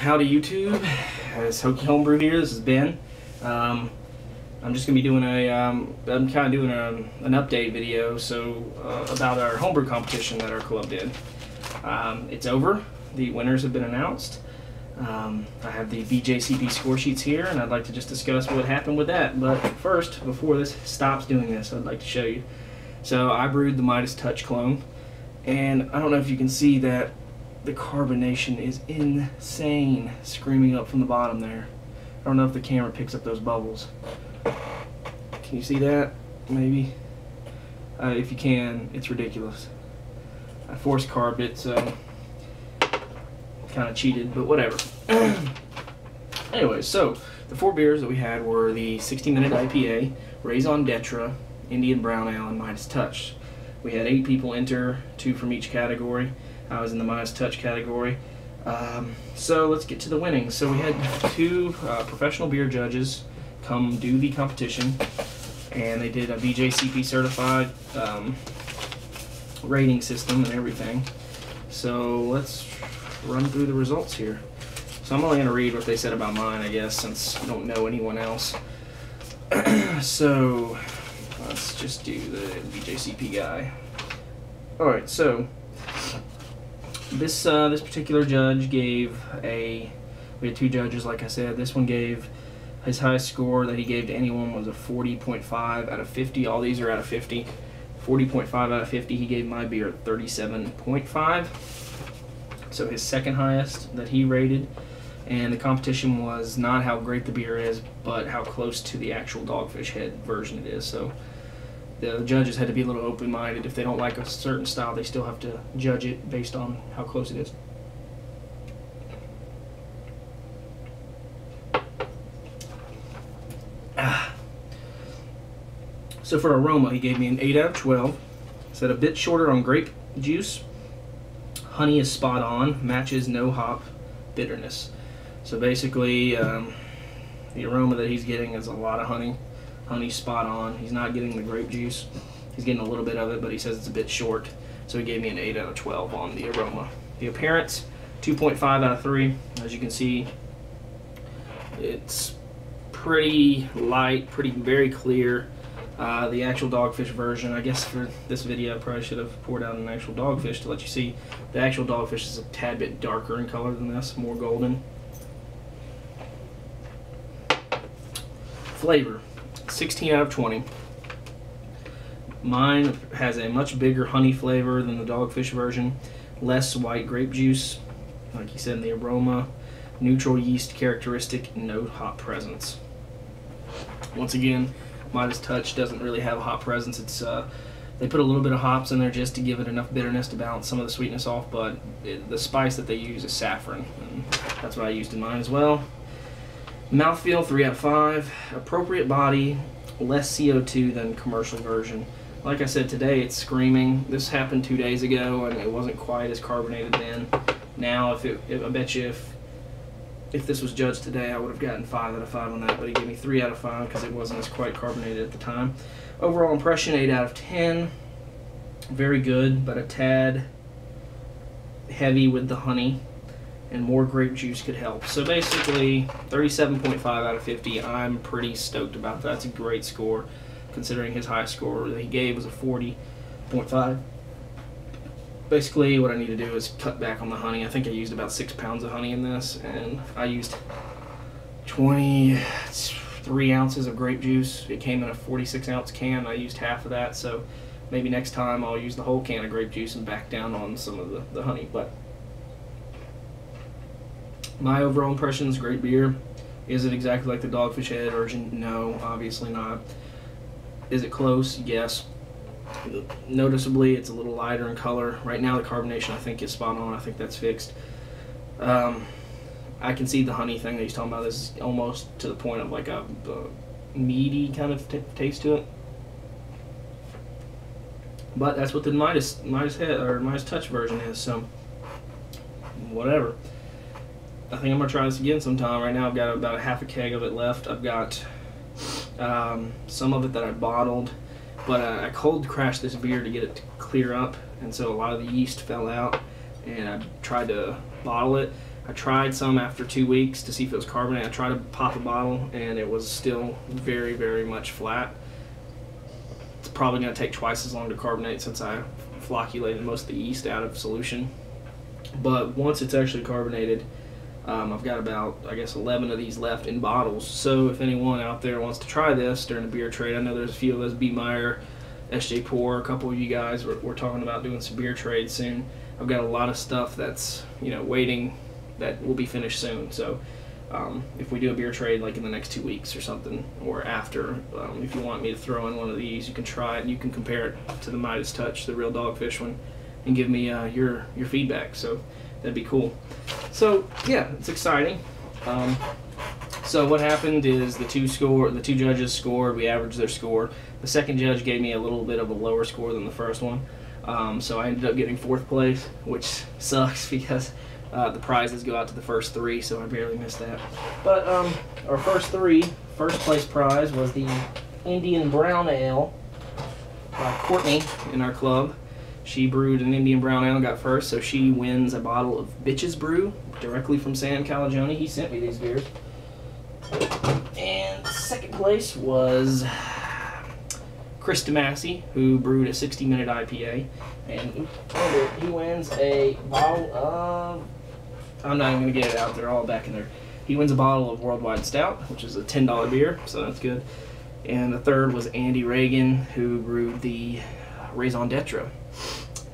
Howdy YouTube, it's Hokey Homebrew here. This is Ben. I'm just gonna be doing an update video about our homebrew competition that our club did. It's over. The winners have been announced. I have the BJCP score sheets here, and I'd like to just discuss what happened with that. But first, before this stops doing this, I'd like to show you. So I brewed the Midas Touch clone, and I don't know if you can see that the carbonation is insane, screaming up from the bottom there. I don't know if the camera picks up those bubbles. Can you see that? Maybe. If you can, it's ridiculous. I force carbed it, so kind of cheated, but whatever. Anyway, so the four beers that we had were the 60-minute IPA, Raison d'Etre, Indian Brown Ale, and Midas Touch. We had 8 people enter, 2 from each category. I was in the Midas Touch category. So let's get to the winnings. So we had 2 professional beer judges come do the competition, and they did a BJCP certified rating system and everything. So let's run through the results here. So I'm only going to read what they said about mine, I guess, since I don't know anyone else. So let's just do the BJCP guy. Alright, so this particular judge gave we had 2 judges, like I said. This one gave, his highest score that he gave to anyone was a 40.5 out of 50. All these are out of 50. 40.5 out of 50. He gave my beer 37.5. So his second highest that he rated. And the competition was not how great the beer is, but how close to the actual Dogfish Head version it is. So the judges had to be a little open-minded. If they don't like a certain style, they still have to judge it based on how close it is. So for aroma, he gave me an 8 out of 12. Said a bit shorter on grape juice. Honey is spot on, matches no hop bitterness. So basically, the aroma that he's getting is a lot of honey. Honey's spot on. He's not getting the grape juice. He's getting a little bit of it, but he says it's a bit short. So he gave me an 8 out of 12 on the aroma. The appearance, 2.5 out of 3. As you can see, it's pretty light, very clear. The actual Dogfish version, I guess for this video I probably should have poured out an actual Dogfish to let you see. The actual Dogfish is a tad bit darker in color than this, more golden. Flavor, 16 out of 20. Mine has a much bigger honey flavor than the Dogfish version. Less white grape juice, like you said in the aroma. Neutral yeast characteristic, no hop presence. Once again, Midas Touch doesn't really have a hop presence. It's they put a little bit of hops in there just to give it enough bitterness to balance some of the sweetness off, but the spice that they use is saffron, and that's what I used in mine as well. Mouthfeel, 3 out of 5. Appropriate body, less CO2 than commercial version. Like I said, today it's screaming. This happened 2 days ago, and it wasn't quite as carbonated then. Now, I bet you if this was judged today, I would have gotten 5 out of 5 on that, but he gave me 3 out of 5 because it wasn't as quite carbonated at the time. Overall impression, 8 out of 10. Very good, but a tad heavy with the honey, and more grape juice could help. So basically, 37.5 out of 50. I'm pretty stoked about that. That's a great score, considering his highest score that he gave was a 40.5. Basically, what I need to do is cut back on the honey. I think I used about 6 pounds of honey in this, and I used 23 ounces of grape juice. It came in a 46-ounce can. I used half of that, so maybe next time I'll use the whole can of grape juice and back down on some of the honey. But my overall impressions, great beer. Is it exactly like the Dogfish Head version? No, obviously not. Is it close? Yes. Noticeably, it's a little lighter in color. Right now, the carbonation I think is spot on. I think that's fixed. I can see the honey thing that he's talking about. This is almost to the point of like a meaty kind of taste to it. But that's what the Midas Head or Midas Touch version is. So whatever. I think I'm gonna try this again sometime. Right now, I've got about a half a keg of it left. I've got some of it that I bottled. But I cold crashed this beer to get it to clear up, and so a lot of the yeast fell out, and I tried to bottle it. I tried some after 2 weeks to see if it was carbonated. I tried to pop a bottle, and it was still very, very much flat. It's probably going to take twice as long to carbonate since I flocculated most of the yeast out of solution. But once it's actually carbonated, I've got about, I guess, 11 of these left in bottles. So if anyone out there wants to try this during the beer trade, I know there's a few of us, B. Meyer, SJ Poor, a couple of you guys, we're talking about doing some beer trades soon. I've got a lot of stuff that's, waiting that will be finished soon. So if we do a beer trade like in the next 2 weeks or something, or after, if you want me to throw in one of these, you can try it and you can compare it to the Midas Touch, the real Dogfish one, and give me your feedback. So that'd be cool. So yeah, it's exciting. So what happened is the two judges scored. We averaged their score. The second judge gave me a little bit of a lower score than the first one. So I ended up getting 4th place, which sucks because the prizes go out to the first 3, so I barely missed that. But our first place prize was the Indian Brown Ale by Courtney in our club. She brewed an Indian Brown Ale and got first, so she wins a bottle of Bitches Brew directly from Sam Calagione. He sent me these beers. And second place was Chris DeMassey, who brewed a 60-minute IPA, and he wins a bottle of, I'm not even going to get it out, they're all back in there. He wins a bottle of Worldwide Stout, which is a $10 beer, so that's good. And the third was Andy Reagan, who brewed the Raison d'Etre,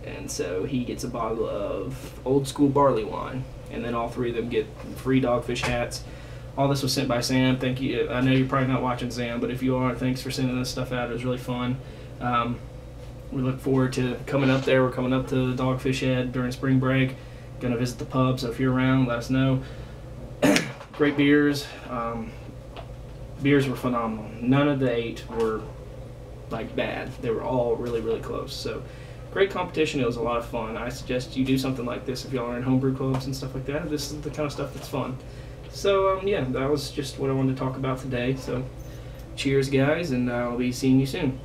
and so he gets a bottle of Old School Barley Wine, and then all 3 of them get free Dogfish hats. All this was sent by Sam. Thank you. I know you're probably not watching, Sam, but if you are, thanks for sending this stuff out. It was really fun. We look forward to coming up there. We're coming up to the Dogfish Head during spring break. Going to visit the pub, so if you're around, let us know. Great beers. Beers were phenomenal. None of the 8 were bad. They were all really, really close. So great competition. It was a lot of fun. I suggest you do something like this if y'all are in homebrew clubs and stuff like that. This is the kind of stuff that's fun. So, yeah, that was just what I wanted to talk about today. So, cheers, guys, and I'll be seeing you soon.